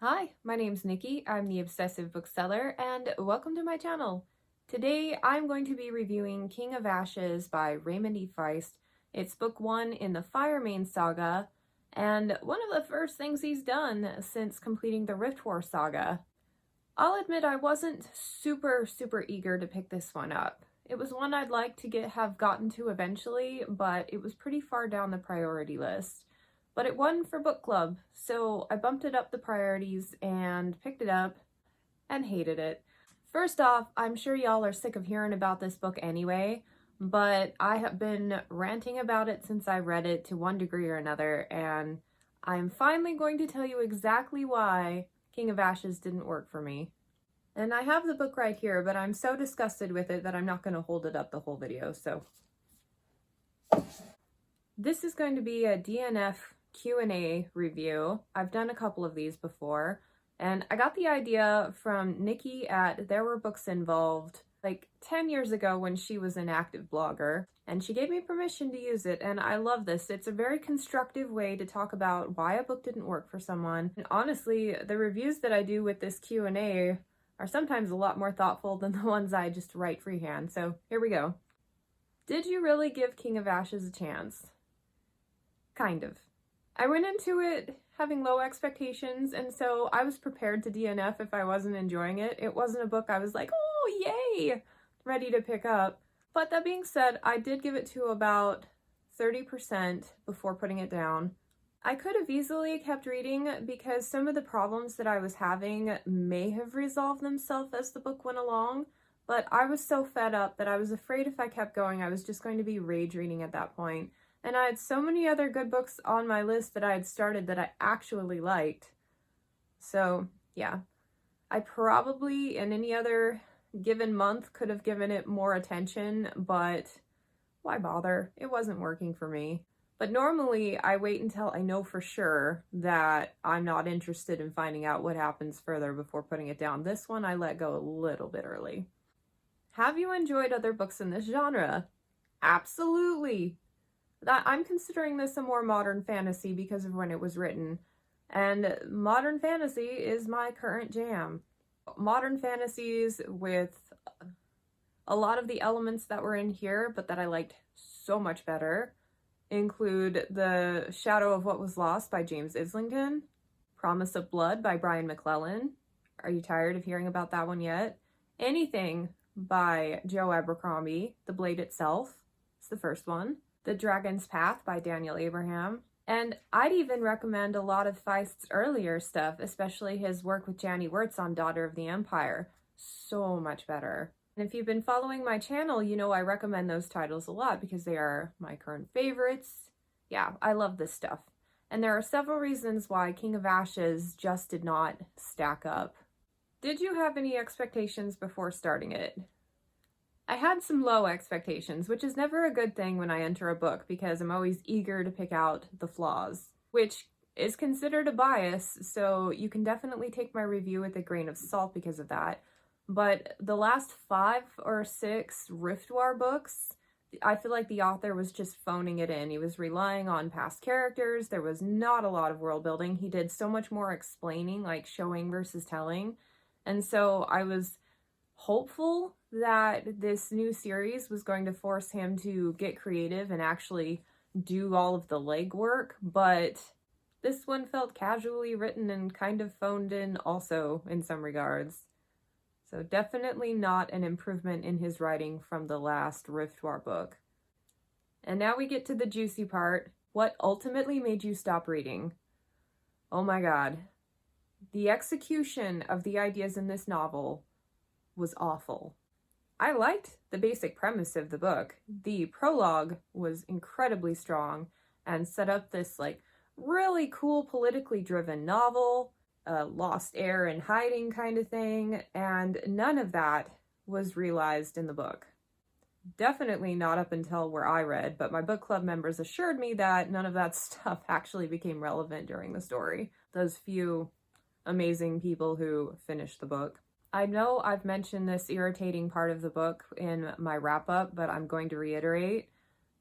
Hi, my name's Nikki. I'm the Obsessive Bookseller, and welcome to my channel. Today, I'm going to be reviewing King of Ashes by Raymond E. Feist. It's book one in the Firemane saga, and one of the first things he's done since completing the Rift War saga. I'll admit I wasn't super eager to pick this one up. It was one I'd like to have gotten to eventually, but it was pretty far down the priority list. But it won for book club, so I bumped it up the priorities and picked it up and hated it. First off, I'm sure y'all are sick of hearing about this book anyway, but I have been ranting about it since I read it to one degree or another, and I'm finally going to tell you exactly why King of Ashes didn't work for me. And I have the book right here, but I'm so disgusted with it that I'm not going to hold it up the whole video, so. This is going to be a DNF Q&A review. I've done a couple of these before, and I got the idea from Niki at There Were Books Involved like 10 years ago when she was an active blogger, and she gave me permission to use it, and I love this. It's a very constructive way to talk about why a book didn't work for someone. And honestly, the reviews that I do with this Q&A are sometimes a lot more thoughtful than the ones I just write freehand, so here we go. Did you really give King of Ashes a chance? Kind of. I went into it having low expectations, and so I was prepared to DNF if I wasn't enjoying it. It wasn't a book I was like, oh, yay, ready to pick up. But that being said, I did give it to about 30% before putting it down. I could have easily kept reading because some of the problems that I was having may have resolved themselves as the book went along, but I was so fed up that I was afraid if I kept going, I was just going to be rage reading at that point. And I had so many other good books on my list that I had started that I actually liked. So, yeah. I probably, in any other given month, could have given it more attention, but why bother? It wasn't working for me. But normally, I wait until I know for sure that I'm not interested in finding out what happens further before putting it down. This one, I let go a little bit early. Have you enjoyed other books in this genre? Absolutely! I'm considering this a more modern fantasy because of when it was written, and modern fantasy is my current jam. Modern fantasies with a lot of the elements that were in here, but that I liked so much better, include The Shadow of What Was Lost by James Islington, Promise of Blood by Brian McClellan. Are you tired of hearing about that one yet? Anything by Joe Abercrombie, The Blade Itself, it's the first one. The Dragon's Path by Daniel Abraham. And I'd even recommend a lot of Feist's earlier stuff, especially his work with Janny Wirtz on Daughter of the Empire. So much better. And if you've been following my channel, you know I recommend those titles a lot because they are my current favorites. Yeah, I love this stuff. And there are several reasons why King of Ashes just did not stack up. Did you have any expectations before starting it? I had some low expectations, which is never a good thing when I enter a book because I'm always eager to pick out the flaws, which is considered a bias, so you can definitely take my review with a grain of salt because of that. But the last 5 or 6 Rift War books, I feel like the author was just phoning it in. He was relying on past characters. There was not a lot of world building. He did so much more explaining, like showing versus telling. And so I was hopeful that this new series was going to force him to get creative and actually do all of the legwork, but this one felt casually written and kind of phoned in also in some regards. So definitely not an improvement in his writing from the last Rift War book. And now we get to the juicy part. What ultimately made you stop reading? Oh my god. The execution of the ideas in this novel was awful. I liked the basic premise of the book. The prologue was incredibly strong and set up this like really cool politically driven novel, lost heir in hiding kind of thing, and none of that was realized in the book. Definitely not up until where I read, but my book club members assured me that none of that stuff actually became relevant during the story. Those few amazing people who finished the book. I know I've mentioned this irritating part of the book in my wrap-up, but I'm going to reiterate.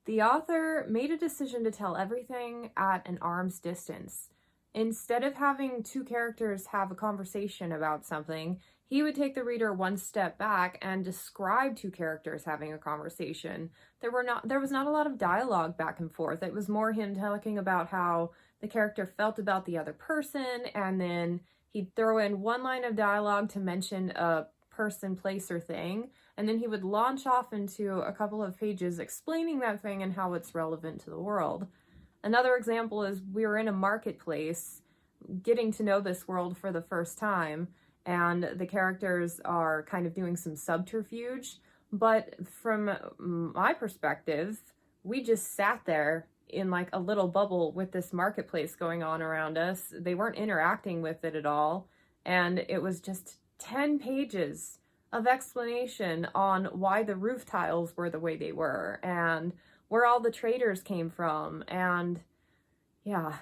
The author made a decision to tell everything at an arm's distance. Instead of having two characters have a conversation about something, he would take the reader one step back and describe two characters having a conversation. There was not a lot of dialogue back and forth. It was more him talking about how the character felt about the other person, and then he'd throw in one line of dialogue to mention a person, place, or thing, and then he would launch off into a couple of pages explaining that thing and how it's relevant to the world. Another example is we were in a marketplace getting to know this world for the first time, and the characters are kind of doing some subterfuge, but from my perspective, we just sat there in like a little bubble with this marketplace going on around us. They weren't interacting with it at all, and it was just 10 pages of explanation on why the roof tiles were the way they were, and where all the traders came from, and yeah,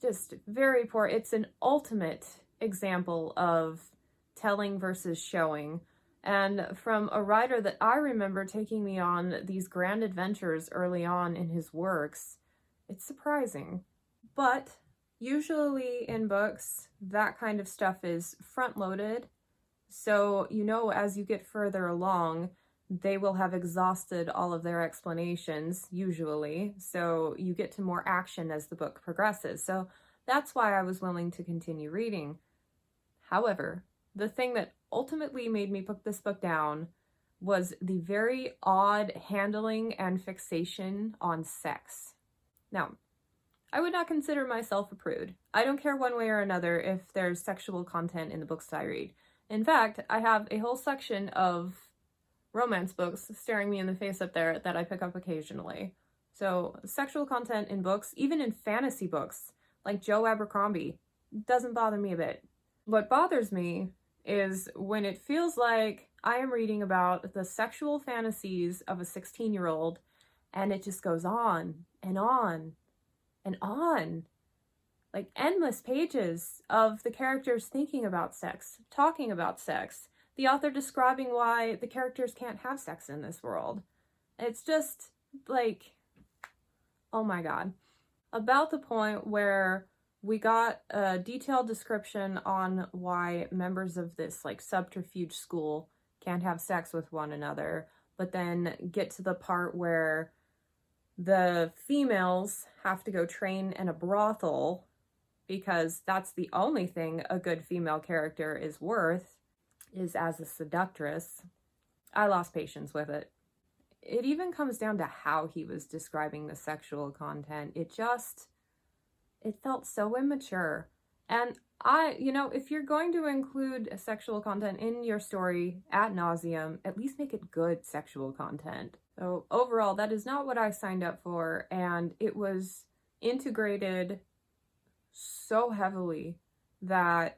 just very poor. It's an ultimate example of telling versus showing. And from a writer that I remember taking me on these grand adventures early on in his works, it's surprising. But usually in books, that kind of stuff is front-loaded. So, you know, as you get further along, they will have exhausted all of their explanations, usually. So you get to more action as the book progresses. So that's why I was willing to continue reading. However, the thing that ultimately made me put this book down was the very odd handling and fixation on sex. Now, I would not consider myself a prude. I don't care one way or another if there's sexual content in the books I read. In fact, I have a whole section of romance books staring me in the face up there that I pick up occasionally. So sexual content in books, even in fantasy books, like Joe Abercrombie, doesn't bother me a bit. What bothers me is when it feels like I am reading about the sexual fantasies of a 16-year-old and it just goes on and on and on. Like endless pages of the characters thinking about sex, talking about sex, the author describing why the characters can't have sex in this world. It's just like, oh my god. About the point where we got a detailed description on why members of this like subterfuge school can't have sex with one another, but then get to the part where the females have to go train in a brothel because that's the only thing a good female character is worth, is as a seductress. I lost patience with it. It even comes down to how he was describing the sexual content. It felt so immature. And if you're going to include sexual content in your story ad nauseum, at least make it good sexual content. So overall, that is not what I signed up for, and it was integrated so heavily that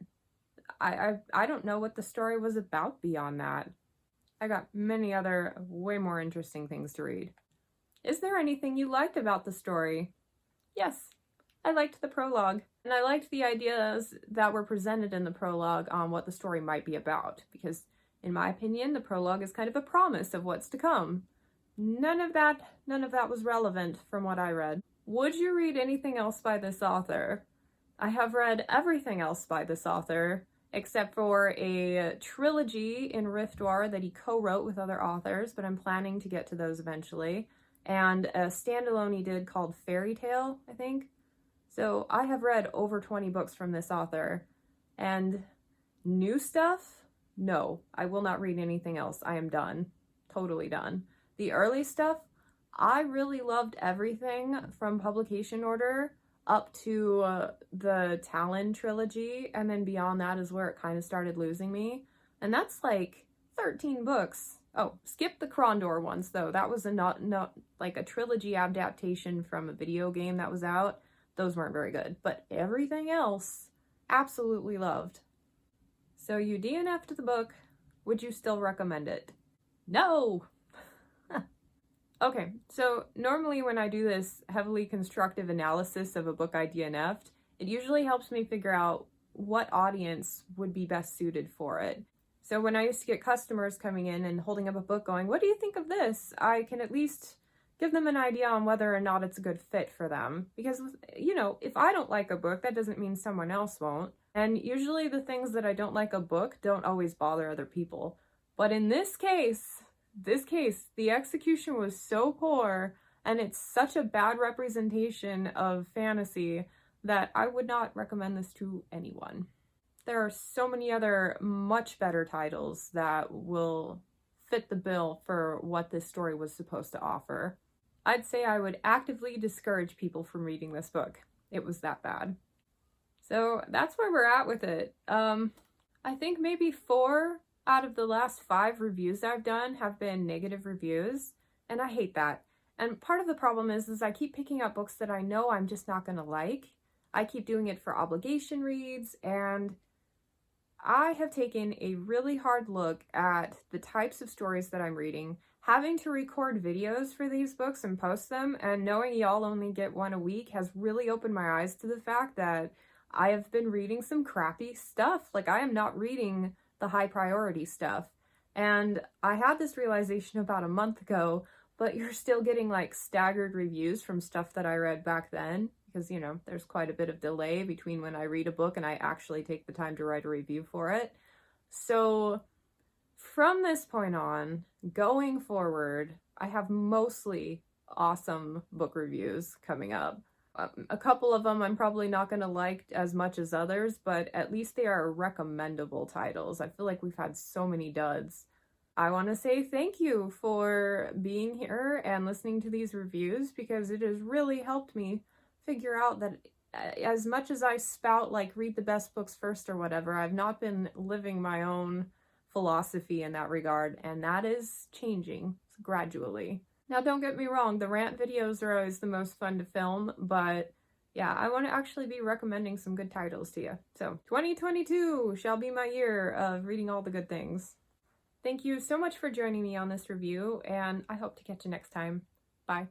I don't know what the story was about beyond that. I got many other way more interesting things to read. Is there anything you liked about the story? Yes, I liked the prologue, and I liked the ideas that were presented in the prologue on what the story might be about, because in my opinion, the prologue is kind of a promise of what's to come. None of that was relevant from what I read. Would you read anything else by this author? I have read everything else by this author, except for a trilogy in Rift War that he co-wrote with other authors, but I'm planning to get to those eventually, and a standalone he did called Fairy Tale, I think. So I have read over 20 books from this author, and new stuff? No, I will not read anything else. I am done. Totally done. The early stuff, I really loved everything from publication order up to the Talon trilogy, and then beyond that is where it kind of started losing me. And that's like 13 books. Oh, skip the Krondor ones though. That was not like a trilogy adaptation from a video game that was out. Those weren't very good, but everything else, absolutely loved. So you DNF'd the book. Would you still recommend it? No! Okay, so normally when I do this heavily constructive analysis of a book I DNF'd, it usually helps me figure out what audience would be best suited for it. So when I used to get customers coming in and holding up a book going, "What do you think of this?" I can at least give them an idea on whether or not it's a good fit for them. Because, you know, if I don't like a book, that doesn't mean someone else won't. And usually the things that I don't like a book don't always bother other people. But in this case, the execution was so poor, and it's such a bad representation of fantasy that I would not recommend this to anyone. There are so many other much better titles that will fit the bill for what this story was supposed to offer. I'd say I would actively discourage people from reading this book. It was that bad. So that's where we're at with it. I think maybe 4 out of the last 5 reviews I've done have been negative reviews, and I hate that. And part of the problem is I keep picking up books that I know I'm just not gonna like. I keep doing it for obligation reads, and I have taken a really hard look at the types of stories that I'm reading, having to record videos for these books and post them, and knowing y'all only get 1 a week has really opened my eyes to the fact that I have been reading some crappy stuff. Like, I am not reading the high priority stuff. And I had this realization about a month ago, but you're still getting like staggered reviews from stuff that I read back then, because, you know, there's quite a bit of delay between when I read a book and I actually take the time to write a review for it. So from this point on, going forward, I have mostly awesome book reviews coming up. A couple of them I'm probably not going to like as much as others, but at least they are recommendable titles. I feel like we've had so many duds. I want to say thank you for being here and listening to these reviews, because it has really helped me figure out that as much as I spout like read the best books first or whatever, I've not been living my own philosophy in that regard, and that is changing gradually. Now, don't get me wrong, the rant videos are always the most fun to film, but yeah, I want to actually be recommending some good titles to you. So 2022 shall be my year of reading all the good things. Thank you so much for joining me on this review, and I hope to catch you next time. Bye.